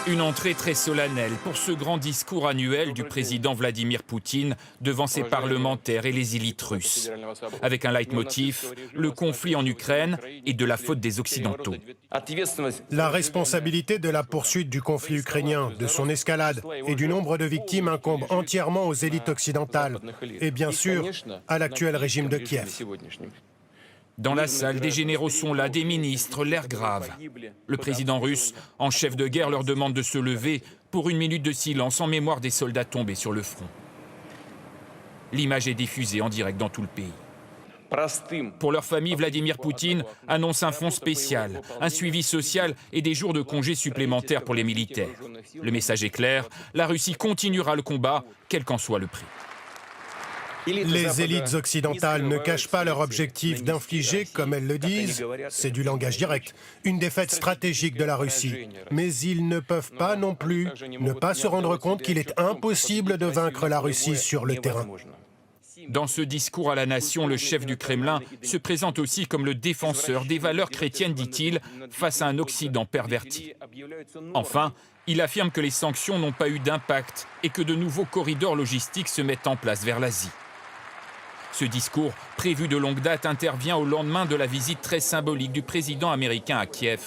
Une entrée très solennelle pour ce grand discours annuel du président Vladimir Poutine devant ses parlementaires et les élites russes. Avec un leitmotiv, le conflit en Ukraine et de la faute des Occidentaux. La responsabilité de la poursuite du conflit ukrainien, de son escalade et du nombre de victimes incombe entièrement aux élites occidentales et bien sûr à l'actuel régime de Kiev. Dans la salle, des généraux sont là, des ministres, l'air grave. Le président russe, en chef de guerre, leur demande de se lever pour une minute de silence en mémoire des soldats tombés sur le front. L'image est diffusée en direct dans tout le pays. Pour leur famille, Vladimir Poutine annonce un fonds spécial, un suivi social et des jours de congés supplémentaires pour les militaires. Le message est clair, la Russie continuera le combat, quel qu'en soit le prix. Les élites occidentales ne cachent pas leur objectif d'infliger, comme elles le disent, c'est du langage direct, une défaite stratégique de la Russie. Mais ils ne peuvent pas non plus ne pas se rendre compte qu'il est impossible de vaincre la Russie sur le terrain. Dans ce discours à la nation, le chef du Kremlin se présente aussi comme le défenseur des valeurs chrétiennes, dit-il, face à un Occident perverti. Enfin, il affirme que les sanctions n'ont pas eu d'impact et que de nouveaux corridors logistiques se mettent en place vers l'Asie. Ce discours, prévu de longue date, intervient au lendemain de la visite très symbolique du président américain à Kiev.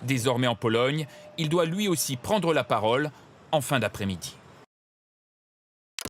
Désormais en Pologne, il doit lui aussi prendre la parole en fin d'après-midi.